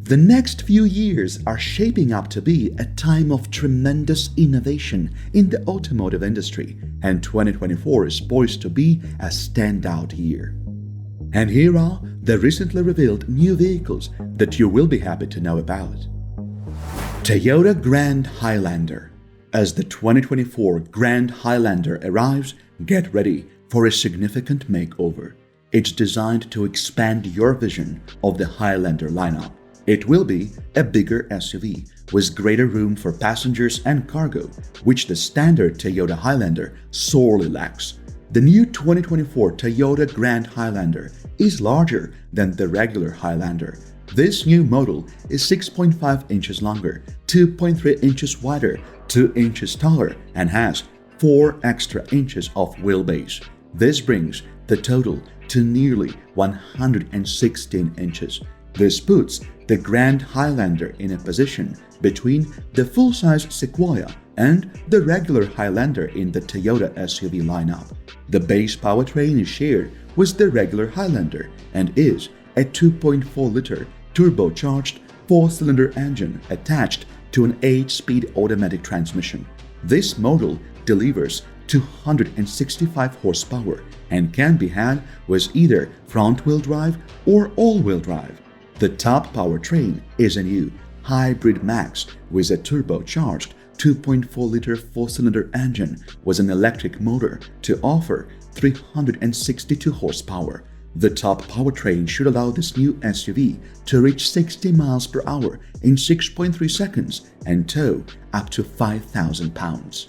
The next few years are shaping up to be a time of tremendous innovation in the automotive industry, and 2024 is poised to be a standout year. And here are the recently revealed new vehicles that you will be happy to know about. Toyota Grand Highlander. As the 2024 Grand Highlander arrives, get ready for a significant makeover. It's designed to expand your vision of the Highlander lineup. It will be a bigger SUV with greater room for passengers and cargo, which the standard Toyota Highlander sorely lacks. The new 2024 Toyota Grand Highlander is larger than the regular Highlander. This new model is 6.5 inches longer, 2.3 inches wider, 2 inches taller, and has 4 extra inches of wheelbase. This brings the total to nearly 116 inches. This puts the Grand Highlander in a position between the full-size Sequoia and the regular Highlander in the Toyota SUV lineup. The base powertrain is shared with the regular Highlander and is a 2.4-liter turbocharged 4-cylinder engine attached to an 8-speed automatic transmission. This model delivers 265 horsepower and can be had with either front-wheel drive or all-wheel drive. The top powertrain is a new Hybrid Max with a turbocharged 2.4-liter 4-cylinder engine with an electric motor to offer 362 horsepower. The top powertrain should allow this new SUV to reach 60 miles per hour in 6.3 seconds and tow up to 5,000 pounds.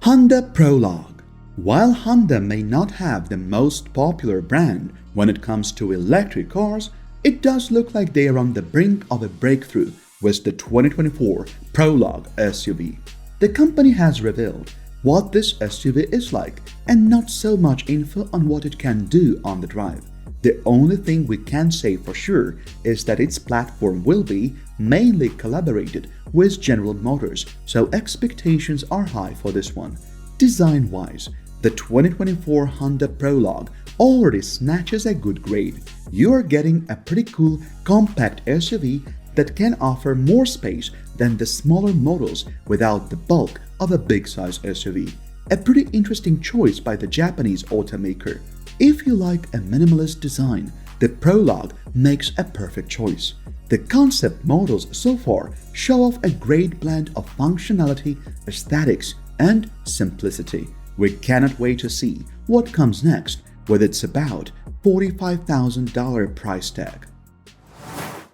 Honda Prologue. While Honda may not have the most popular brand when it comes to electric cars, it does look like they are on the brink of a breakthrough with the 2024 Prologue SUV. The company has revealed what this SUV is like and not so much info on what it can do on the drive. The only thing we can say for sure is that its platform will be mainly collaborated with General Motors, so expectations are high for this one. Design-wise, the 2024 Honda Prologue already snatches a good grade. You are getting a pretty cool compact SUV that can offer more space than the smaller models without the bulk of a big-size SUV. A pretty interesting choice by the Japanese automaker. If you like a minimalist design, the Prologue makes a perfect choice. The concept models so far show off a great blend of functionality, aesthetics, and simplicity. We cannot wait to see what comes next with its about $45,000 price tag.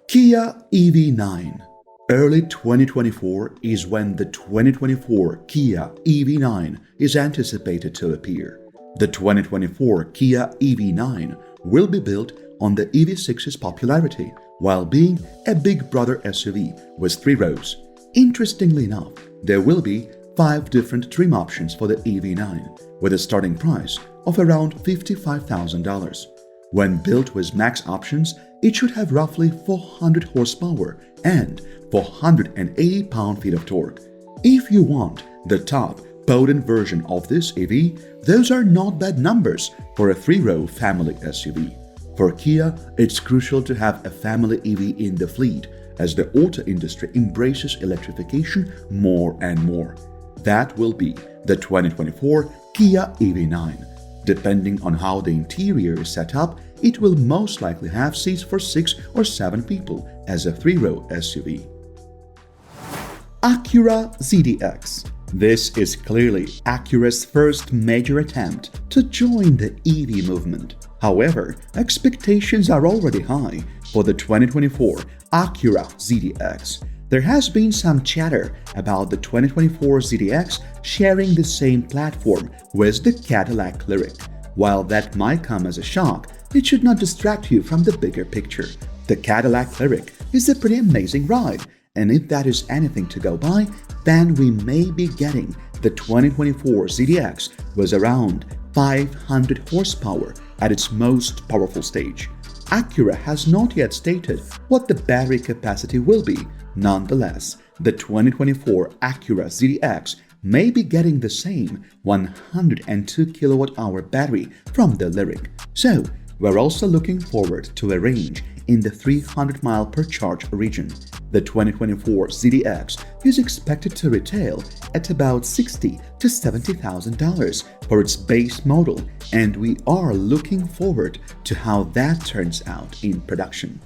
Kia EV9. Early 2024 is when the 2024 Kia EV9 is anticipated to appear. The 2024 Kia EV9 will be built on the EV6's popularity while being a big brother SUV with 3 rows. Interestingly enough, there will be 5 different trim options for the EV9 with a starting price of around $55,000. When built with max options, it should have roughly 400 horsepower and 480 pound-feet of torque. If you want the top potent version of this EV, those are not bad numbers for a 3-row family SUV. For Kia, it's crucial to have a family EV in the fleet as the auto industry embraces electrification more and more. That will be the 2024 Kia EV9. Depending on how the interior is set up, it will most likely have seats for 6 or 7 people as a 3-row SUV. Acura ZDX. This is clearly Acura's first major attempt to join the EV movement. However, expectations are already high for the 2024 Acura ZDX. There has been some chatter about the 2024 ZDX sharing the same platform with the Cadillac Lyriq. While that might come as a shock, it should not distract you from the bigger picture. The Cadillac Lyriq is a pretty amazing ride, and if that is anything to go by, then we may be getting the 2024 ZDX with around 500 horsepower at its most powerful stage. Acura has not yet stated what the battery capacity will be. Nonetheless, the 2024 Acura ZDX may be getting the same 102 kWh battery from the Lyriq. So, we're also looking forward to a range in the 300 mile per charge region. The 2024 ZDX is expected to retail at about $60,000 to $70,000 for its base model, and we are looking forward to how that turns out in production.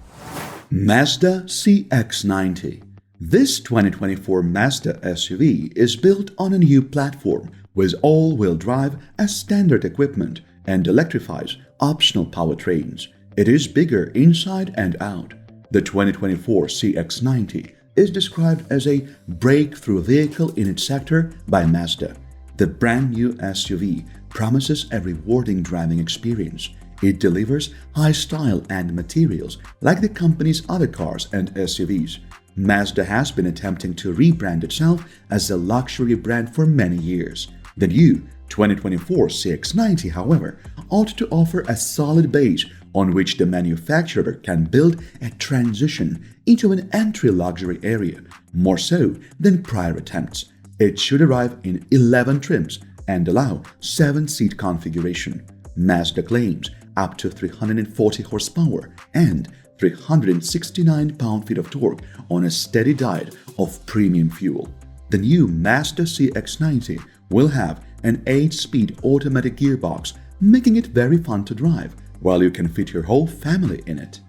Mazda CX90. This 2024 Mazda SUV is built on a new platform with all-wheel drive as standard equipment and electrifies optional powertrains. It is bigger inside and out. The 2024 CX90 is described as a breakthrough vehicle in its sector by Mazda. The brand new SUV promises a rewarding driving experience. It delivers high style and materials like the company's other cars and SUVs. Mazda has been attempting to rebrand itself as a luxury brand for many years. The new 2024 CX90, however, ought to offer a solid base on which the manufacturer can build a transition into an entry luxury area, more so than prior attempts. It should arrive in 11 trims and allow 7-seat configuration. Mazda claims up to 340 horsepower and 369 pound-feet of torque on a steady diet of premium fuel. The new Mazda CX90 will have an 8-speed automatic gearbox, making it very fun to drive, while you can fit your whole family in it.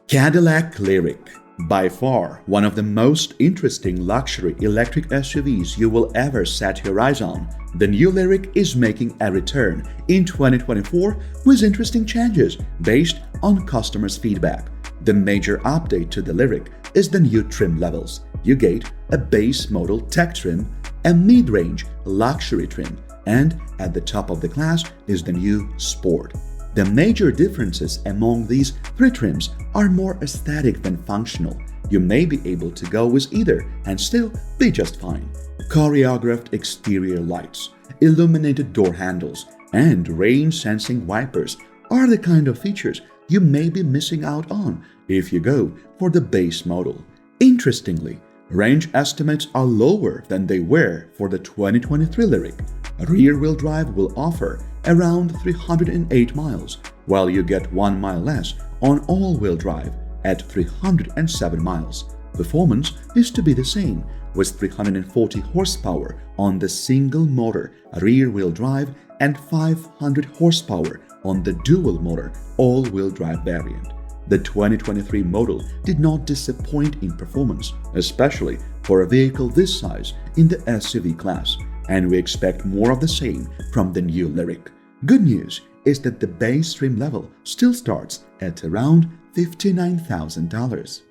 Cadillac Lyriq. By far, one of the most interesting luxury electric SUVs you will ever set your eyes on, the new Lyriq is making a return in 2024 with interesting changes based on customers' feedback. The major update to the Lyriq is the new trim levels. You get a base model tech trim, a mid-range luxury trim, and at the top of the class is the new Sport. The major differences among these three trims are more aesthetic than functional. You may be able to go with either and still be just fine. Choreographed exterior lights, illuminated door handles, and rain-sensing wipers are the kind of features you may be missing out on if you go for the base model. Interestingly, range estimates are lower than they were for the 2023 Lyriq. Rear-wheel drive will offer around 308 miles, while you get 1 mile less on all-wheel drive at 307 miles. Performance is to be the same, with 340 horsepower on the single-motor rear-wheel drive and 500 horsepower on the dual-motor all-wheel drive variant. The 2023 model did not disappoint in performance, especially for a vehicle this size in the SUV class, and we expect more of the same from the new Lyriq. Good news is that the base trim level still starts at around $59,000.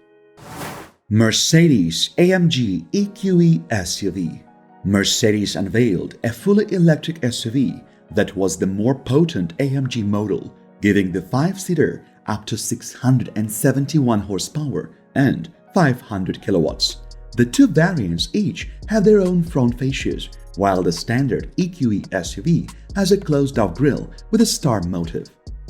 Mercedes AMG EQE SUV. Mercedes unveiled a fully electric SUV that was the more potent AMG model, giving the 5-seater up to 671 horsepower and 500 kilowatts. The two variants each have their own front fascias, while the standard EQE SUV has a closed-off grille with a star motive.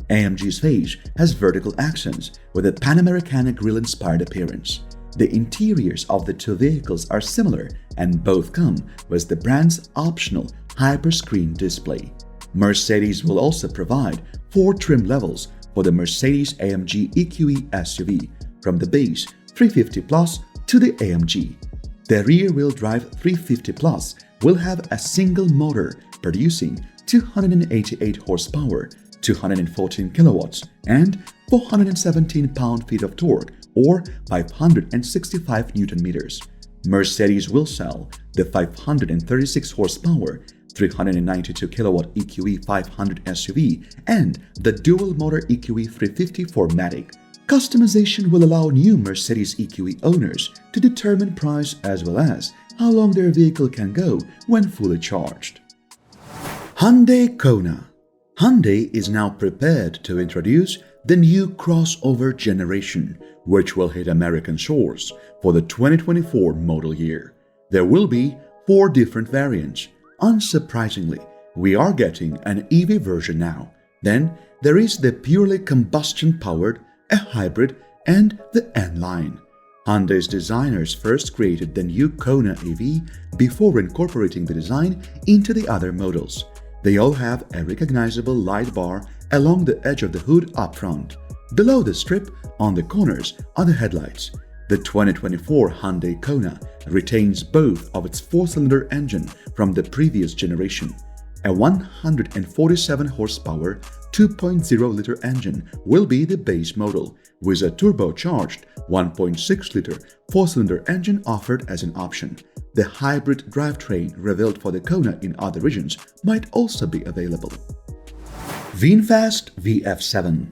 AMG's face has vertical accents with a Panamericana grille-inspired appearance. The interiors of the two vehicles are similar and both come with the brand's optional hyperscreen display. Mercedes will also provide 4 trim levels for the Mercedes-AMG EQE SUV, from the base 350 Plus to the AMG. The rear-wheel drive 350 Plus will have a single motor producing 288 horsepower, 214 kilowatts, and 417 pound-feet of torque, or 565 Newton-meters. Mercedes will sell the 536 horsepower, 392 kilowatt EQE 500 SUV and the dual-motor EQE 350 4MATIC. Customization will allow new Mercedes EQE owners to determine price as well as how long their vehicle can go when fully charged. Hyundai Kona. Hyundai is now prepared to introduce the new crossover generation, which will hit American shores for the 2024 model year. There will be 4 different variants. Unsurprisingly, we are getting an EV version now. Then there is the purely combustion-powered, a hybrid, and the N-Line. Hyundai's designers first created the new Kona EV before incorporating the design into the other models. They all have a recognizable light bar along the edge of the hood up front. Below the strip, on the corners, are the headlights. The 2024 Hyundai Kona retains both of its 4-cylinder engine from the previous generation. A 147 horsepower 2.0-liter engine will be the base model, with a turbocharged 1.6-liter 4-cylinder engine offered as an option. The hybrid drivetrain revealed for the Kona in other regions might also be available. VinFast VF7.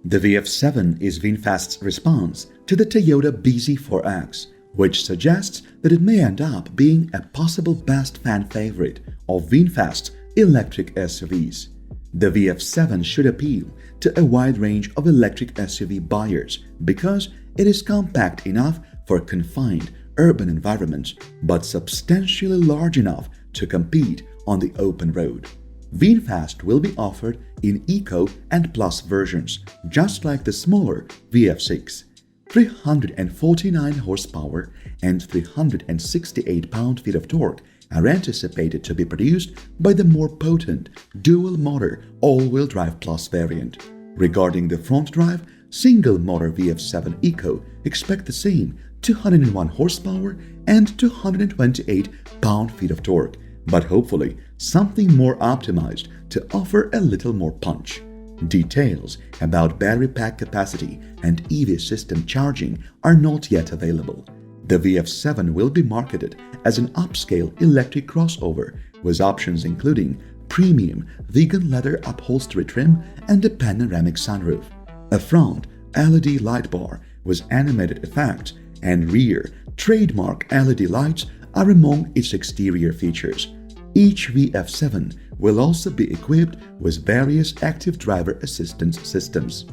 The VF7 is VinFast's response to the Toyota bZ4X, which suggests that it may end up being a possible best fan favorite of VinFast's electric SUVs. The VF7 should appeal to a wide range of electric SUV buyers because it is compact enough for confined urban environments but substantially large enough to compete on the open road. VinFast will be offered in Eco and Plus versions, just like the smaller VF6. 349 horsepower and 368 pound-feet of torque are anticipated to be produced by the more potent dual-motor all-wheel drive Plus variant. Regarding the front drive, single-motor VF7 Eco expect the same 201 horsepower and 228 pound-feet of torque, but hopefully something more optimized to offer a little more punch. Details about battery pack capacity and EV system charging are not yet available. The VF7 will be marketed as an upscale electric crossover with options including premium vegan leather upholstery trim and a panoramic sunroof, a front LED light bar with animated effects, and rear trademark LED lights are among its exterior features. Each VF7 will also be equipped with various active driver assistance systems.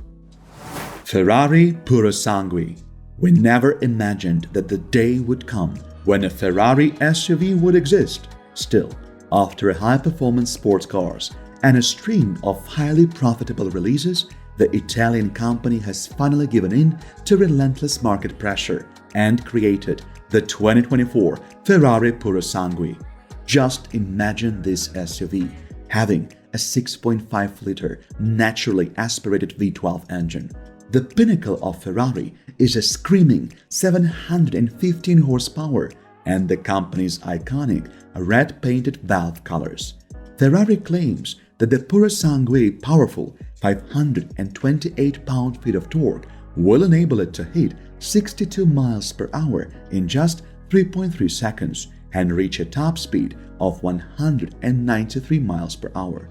Ferrari Purasangui. We never imagined that the day would come when a Ferrari SUV would exist. Still, after high-performance sports cars and a stream of highly profitable releases, the Italian company has finally given in to relentless market pressure and created the 2024 Ferrari Purasangui. Just imagine this SUV having a 6.5-liter naturally aspirated V12 engine. The pinnacle of Ferrari is a screaming 715 horsepower and the company's iconic red-painted valve colors. Ferrari claims that the Purasangui powerful 528 pound-feet of torque will enable it to hit 62 miles per hour in just 3.3 seconds and reach a top speed of 193 miles per hour.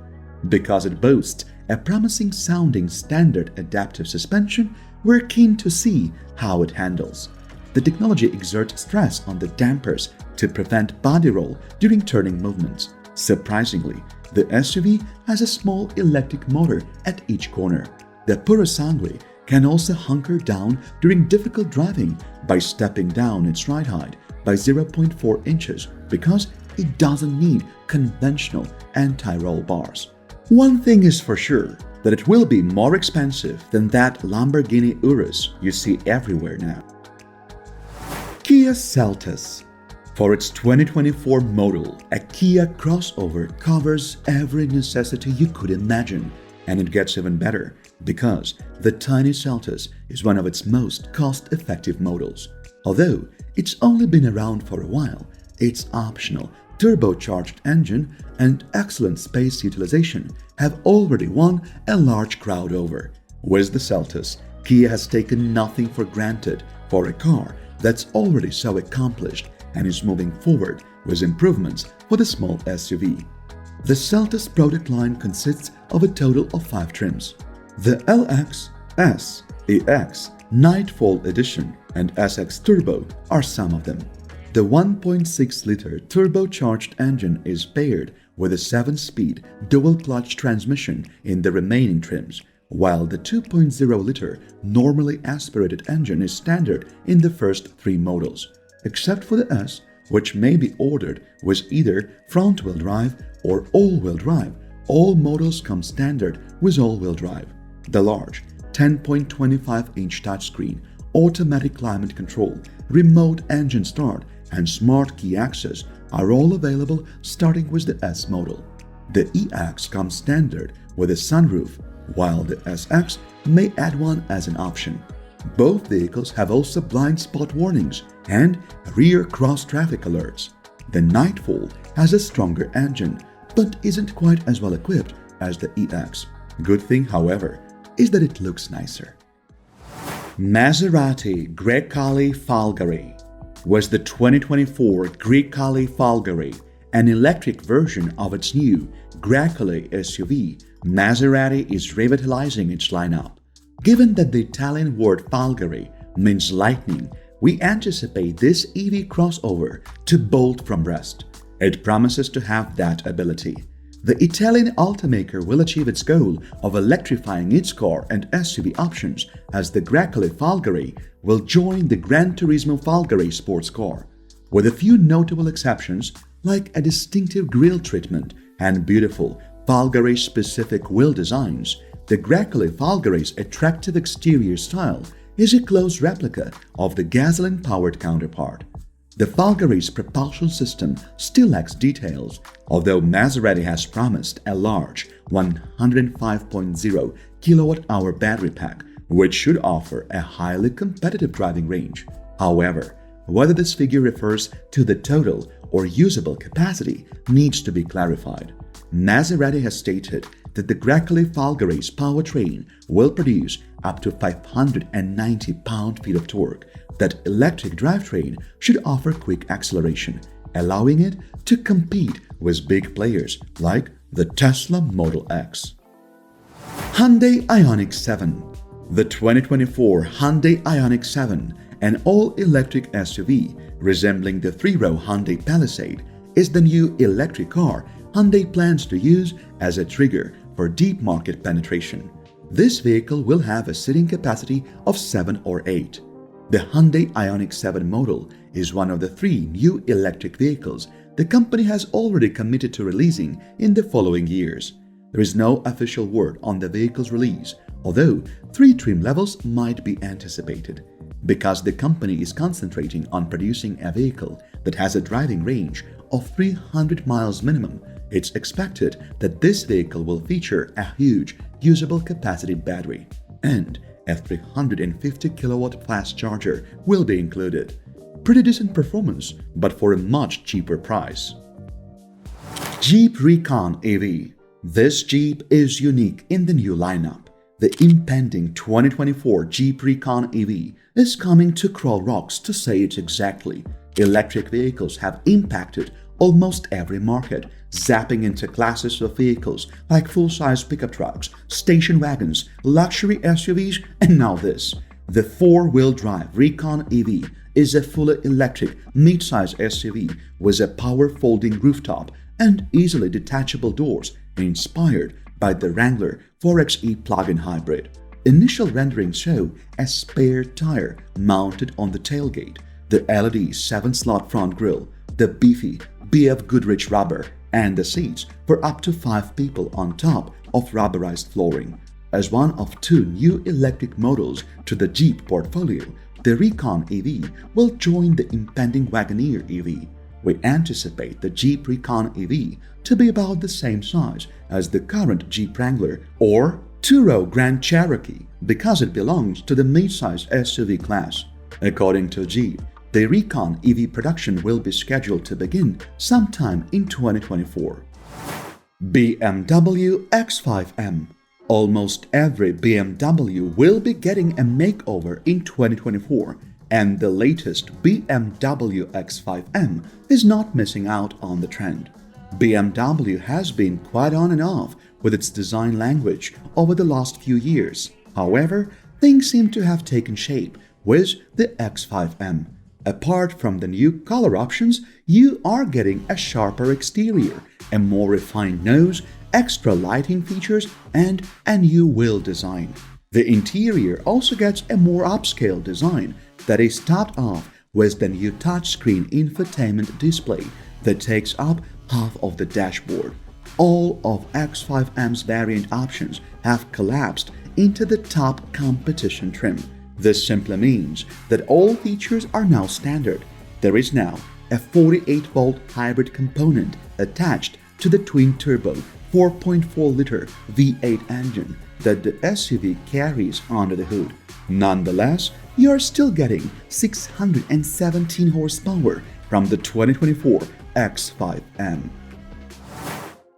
Because it boasts a promising sounding standard adaptive suspension, we're keen to see how it handles. The technology exerts stress on the dampers to prevent body roll during turning movements. Surprisingly, the SUV has a small electric motor at each corner. The Purasangui can also hunker down during difficult driving by stepping down its ride height by 0.4 inches because it doesn't need conventional anti-roll bars. One thing is for sure, that it will be more expensive than that Lamborghini Urus you see everywhere now. Kia Celtis. For its 2024 model, a Kia crossover covers every necessity you could imagine, and it gets even better because the tiny Celtis is one of its most cost-effective models. Although it's only been around for a while, its optional turbocharged engine and excellent space utilization have already won a large crowd over. With the Celtis, Kia has taken nothing for granted for a car that's already so accomplished and is moving forward with improvements for the small SUV. The Celtis product line consists of a total of 5 trims. The LX, S, EX, Nightfall Edition, and SX Turbo are some of them. The 1.6-liter turbocharged engine is paired with a 7-speed dual-clutch transmission in the remaining trims, while the 2.0-liter normally aspirated engine is standard in the first 3 models. Except for the S, which may be ordered with either front-wheel drive or all-wheel drive, all models come standard with all-wheel drive. The large 10.25-inch touchscreen, automatic climate control, remote engine start, and smart key access are all available starting with the S model. The EX comes standard with a sunroof, while the SX may add one as an option. Both vehicles have also blind spot warnings and rear cross-traffic alerts. The Nightfall has a stronger engine but isn't quite as well equipped as the EX. Good thing, however, is that it looks nicer. Maserati Grecale Folgore. Was the 2024 Grecale Folgore an electric version of its new Grecale SUV? Maserati is revitalizing its lineup. Given that the Italian word Folgore means lightning, we anticipate this EV crossover to bolt from rest. It promises to have that ability. The Italian automaker will achieve its goal of electrifying its car and SUV options as the Grecale Folgore will join the Gran Turismo Folgore sports car. With a few notable exceptions like a distinctive grille treatment and beautiful Folgore-specific wheel designs, the Grecale Folgore's attractive exterior style is a close replica of the gasoline-powered counterpart. The Folgore's propulsion system still lacks details, although Maserati has promised a large 105.0 kWh battery pack, which should offer a highly competitive driving range. However, whether this figure refers to the total or usable capacity needs to be clarified. Maserati has stated that the Grecale Folgore's powertrain will produce up to 590 pound-feet of torque. That electric drivetrain should offer quick acceleration, allowing it to compete with big players like the Tesla Model X. Hyundai Ioniq 7. The 2024 Hyundai Ioniq 7, an all-electric SUV resembling the three-row Hyundai Palisade, is the new electric car Hyundai plans to use as a trigger for deep market penetration. This vehicle will have a seating capacity of 7 or 8. The Hyundai Ioniq 7 model is one of the 3 new electric vehicles the company has already committed to releasing in the following years. There is no official word on the vehicle's release, although 3 trim levels might be anticipated. Because the company is concentrating on producing a vehicle that has a driving range of 300 miles minimum, it's expected that this vehicle will feature a huge usable capacity battery, and a 350 kilowatt fast charger will be included. Pretty decent performance, but for a much cheaper price. Jeep Recon EV. This Jeep is unique in the new lineup. The impending 2024 Jeep Recon EV is coming to crawl rocks, to say it exactly. Electric vehicles have impacted almost every market, zapping into classes of vehicles like full-size pickup trucks, station wagons, luxury SUVs, and now this. The 4-wheel drive Recon EV is a fully electric mid-size SUV with a power-folding rooftop and easily detachable doors, inspired by the Wrangler 4xe plug-in hybrid. Initial renderings show a spare tire mounted on the tailgate, the LED 7-slot front grille, the beefy BF Goodrich rubber, and the seats for up to 5 people on top of rubberized flooring. As one of 2 new electric models to the Jeep portfolio, the Recon EV will join the impending Wagoneer EV. We anticipate the Jeep Recon EV to be about the same size as the current Jeep Wrangler or 2-row Grand Cherokee because it belongs to the mid-size SUV class. According to Jeep, the Recon EV production will be scheduled to begin sometime in 2024. BMW X5M. Almost every BMW will be getting a makeover in 2024, and the latest BMW X5M is not missing out on the trend. BMW has been quite on and off with its design language over the last few years. However, things seem to have taken shape with the X5M. Apart from the new color options, you are getting a sharper exterior, a more refined nose, extra lighting features, and a new wheel design. The interior also gets a more upscale design that is topped off with the new touchscreen infotainment display that takes up half of the dashboard. All of X5M's variant options have collapsed into the top competition trim. This simply means that all features are now standard. There is now a 48-volt hybrid component attached to the twin-turbo 4.4-liter V8 engine that the SUV carries under the hood. Nonetheless, you are still getting 617 horsepower from the 2024 X5M.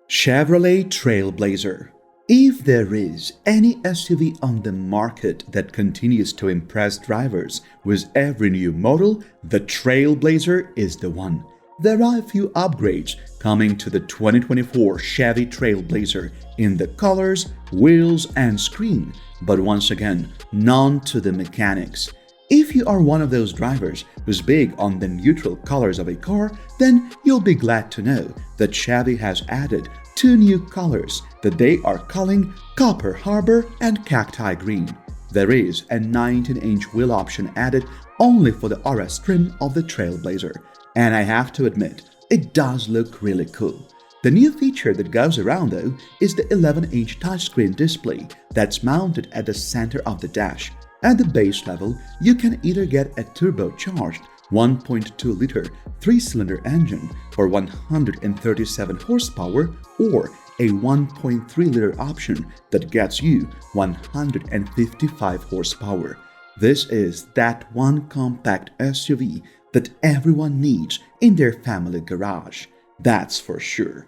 Chevrolet TrailBlazer. If there is any SUV on the market that continues to impress drivers with every new model, the TrailBlazer is the one. There are a few upgrades coming to the 2024 Chevy TrailBlazer in the colors, wheels, and screen, but once again, none to the mechanics. If you are one of those drivers who's big on the neutral colors of a car, then you'll be glad to know that Chevy has added two new colors that they are calling Copper Harbor and Cacti Green. There is a 19-inch wheel option added only for the RS trim of the TrailBlazer, and I have to admit, it does look really cool. The new feature that goes around though is the 11-inch touchscreen display that's mounted at the center of the dash. At the base level, you can either get a turbocharged 1.2-liter 3-cylinder engine for 137 horsepower or a 1.3-liter option that gets you 155 horsepower. This is that one compact SUV that everyone needs in their family garage, that's for sure.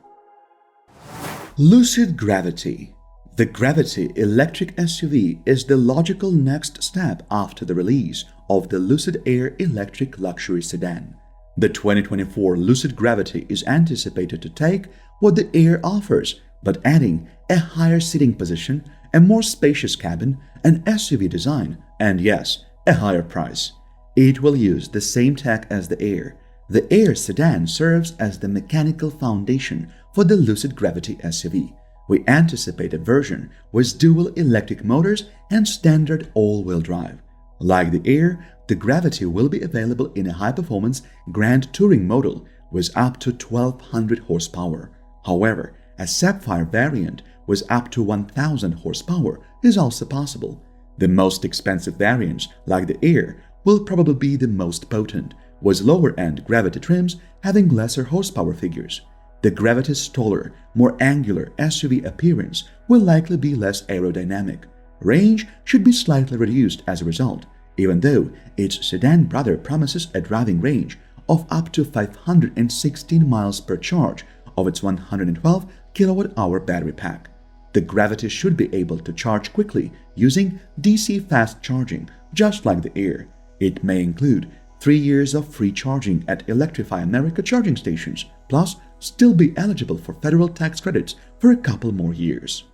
Lucid Gravity. The Gravity electric SUV is the logical next step after the release of the Lucid Air electric luxury sedan. The 2024 Lucid Gravity is anticipated to take what the Air offers, but adding a higher seating position, a more spacious cabin, an SUV design, and yes, a higher price. It will use the same tech as the Air. The Air sedan serves as the mechanical foundation for the Lucid Gravity SUV. We anticipate a version with dual electric motors and standard all-wheel drive. Like the Air, the Gravity will be available in a high-performance Grand Touring model with up to 1200 horsepower. However, a Sapphire variant with up to 1000 horsepower is also possible. The most expensive variants, like the Air, will probably be the most potent, with lower-end Gravity trims having lesser horsepower figures. The Gravity's taller, more angular SUV appearance will likely be less aerodynamic. Range should be slightly reduced as a result, even though its sedan brother promises a driving range of up to 516 miles per charge of its 112 kilowatt-hour battery pack. The Gravity should be able to charge quickly using DC fast charging, just like the Air. It may include 3 years of free charging at Electrify America charging stations, plus still be eligible for federal tax credits for a couple more years.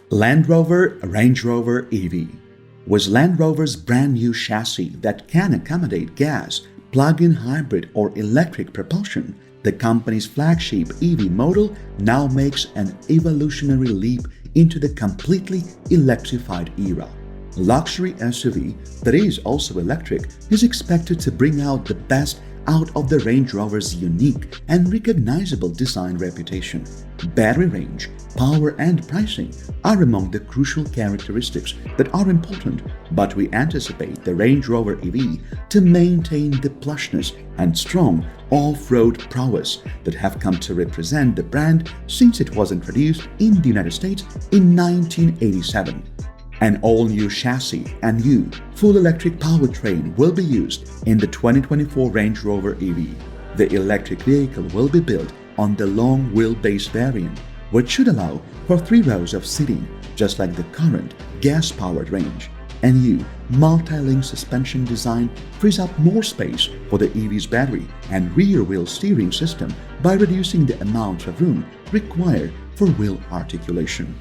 Land Rover Range Rover EV. With Land Rover's brand new chassis that can accommodate gas, plug-in hybrid or electric propulsion, the company's flagship EV model now makes an evolutionary leap into the completely electrified era. Luxury SUV that is also electric is expected to bring out the best out of the Range Rover's unique and recognizable design reputation. Battery range, power, and pricing are among the crucial characteristics that are important, but we anticipate the Range Rover EV to maintain the plushness and strong off-road prowess that have come to represent the brand since it was introduced in the United States in 1987. An all-new chassis and new full-electric powertrain will be used in the 2024 Range Rover EV. The electric vehicle will be built on the long wheelbase variant, which should allow for 3 rows of seating, just like the current gas-powered Range. A new multi-link suspension design frees up more space for the EV's battery and rear-wheel steering system by reducing the amount of room required for wheel articulation.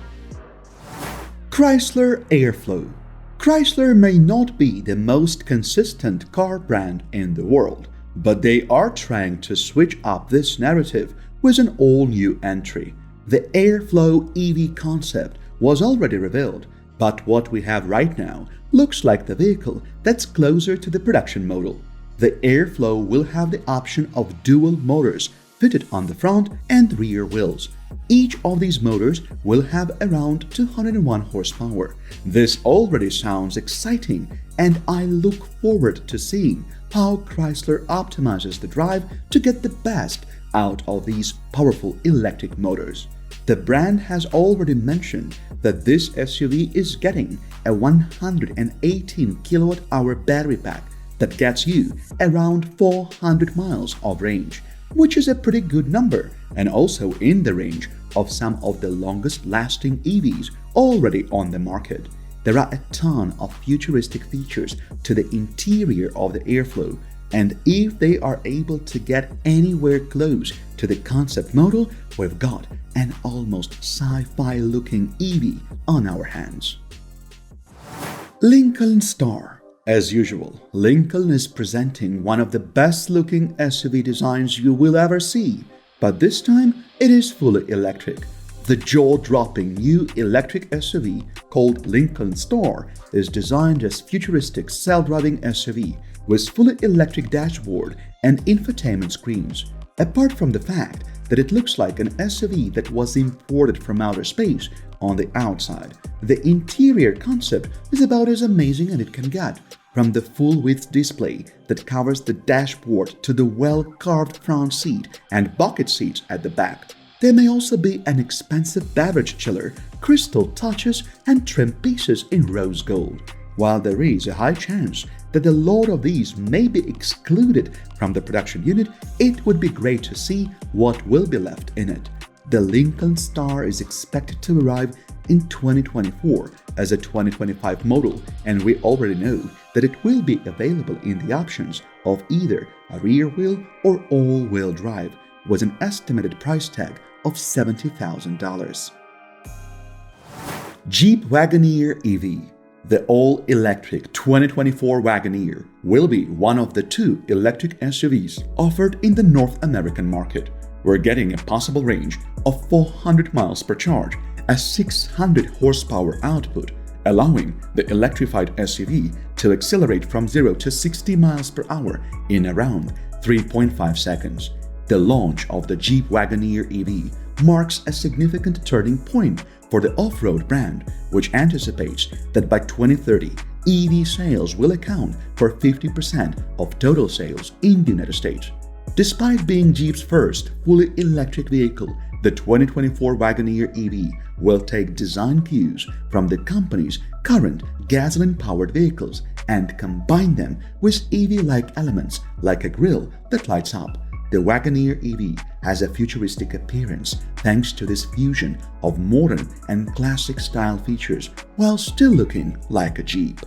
Chrysler Airflow. Chrysler may not be the most consistent car brand in the world, but they are trying to switch up this narrative with an all-new entry. The Airflow EV concept was already revealed, but what we have right now looks like the vehicle that's closer to the production model. The Airflow will have the option of dual motors fitted on the front and rear wheels. Each of these motors will have around 201 horsepower. This already sounds exciting, and I look forward to seeing how Chrysler optimizes the drive to get the best out of these powerful electric motors. The brand has already mentioned that this SUV is getting a 118 kilowatt-hour battery pack that gets you around 400 miles of range, which is a pretty good number and also in the range of some of the longest-lasting EVs already on the market. There are a ton of futuristic features to the interior of the Airflow, and if they are able to get anywhere close to the concept model, we've got an almost sci-fi looking EV on our hands. Lincoln Star. As usual, Lincoln is presenting one of the best looking SUV designs you will ever see, but this time it is fully electric. The jaw-dropping new electric SUV called Lincoln Star is designed as futuristic self-driving SUV with fully electric dashboard and infotainment screens. Apart from the fact that it looks like an SUV that was imported from outer space on the outside, the interior concept is about as amazing as it can get. From the full-width display that covers the dashboard to the well-carved front seat and bucket seats at the back. There may also be an expensive beverage chiller, crystal touches, and trim pieces in rose gold. While there is a high chance that a lot of these may be excluded from the production unit, it would be great to see what will be left in it. The Lincoln Star is expected to arrive in 2024 as a 2025 model, and we already know that it will be available in the options of either a rear-wheel or all-wheel drive, with an estimated price tag of $70,000. Jeep Wagoneer EV. The all-electric 2024 Wagoneer will be one of the two electric SUVs offered in the North American market. We're getting a possible range of 400 miles per charge, a 600 horsepower output, allowing the electrified SUV to accelerate from 0 to 60 miles per hour in around 3.5 seconds. The launch of the Jeep Wagoneer EV marks a significant turning point for the off-road brand, which anticipates that by 2030, EV sales will account for 50% of total sales in the United States. Despite being Jeep's first fully electric vehicle, the 2024 Wagoneer EV will take design cues from the company's current gasoline-powered vehicles and combine them with EV-like elements like a grille that lights up. The Wagoneer EV has a futuristic appearance thanks to this fusion of modern and classic style features while still looking like a Jeep.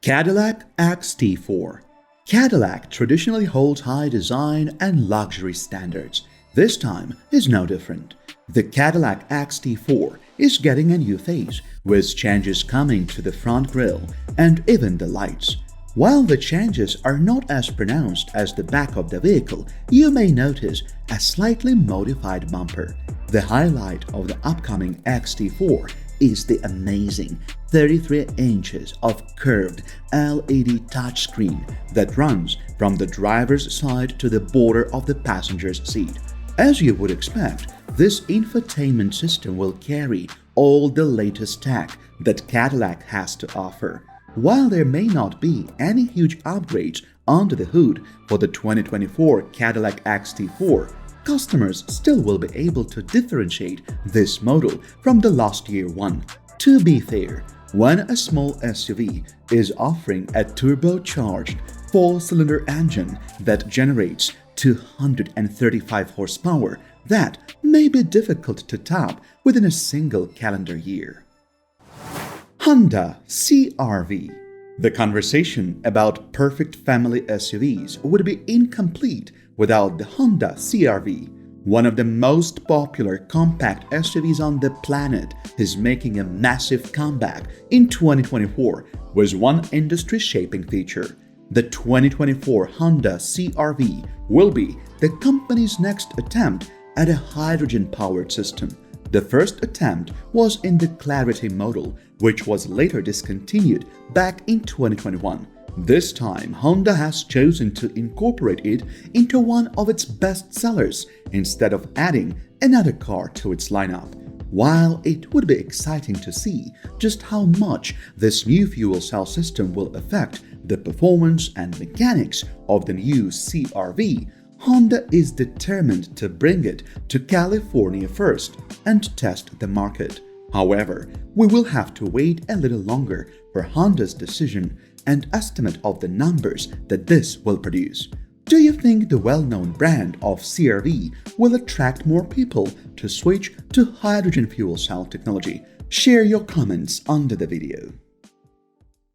Cadillac XT4. Cadillac traditionally holds high design and luxury standards. This time is no different. The Cadillac XT4 is getting a new face, with changes coming to the front grille and even the lights. While the changes are not as pronounced as the back of the vehicle, you may notice a slightly modified bumper. The highlight of the upcoming XT4 is the amazing 33 inches of curved LED touchscreen that runs from the driver's side to the border of the passenger's seat. As you would expect, this infotainment system will carry all the latest tech that Cadillac has to offer. While there may not be any huge upgrades under the hood for the 2024 Cadillac XT4, customers still will be able to differentiate this model from the last year one. To be fair, when a small SUV is offering a turbocharged 4-cylinder engine that generates 235 horsepower, that may be difficult to top within a single calendar year. Honda CR-V. The conversation about perfect family SUVs would be incomplete without the Honda CR-V. One of the most popular compact SUVs on the planet is making a massive comeback in 2024 with one industry-shaping feature. The 2024 Honda CR-V will be the company's next attempt at a hydrogen-powered system. The first attempt was in the Clarity model, which was later discontinued back in 2021. This time, Honda has chosen to incorporate it into one of its best sellers instead of adding another car to its lineup. While it would be exciting to see just how much this new fuel cell system will affect the performance and mechanics of the new CR-V, Honda is determined to bring it to California first and test the market. However, we will have to wait a little longer for Honda's decision and estimate of the numbers that this will produce. Do you think the well-known brand of CR-V will attract more people to switch to hydrogen fuel cell technology? Share your comments under the video.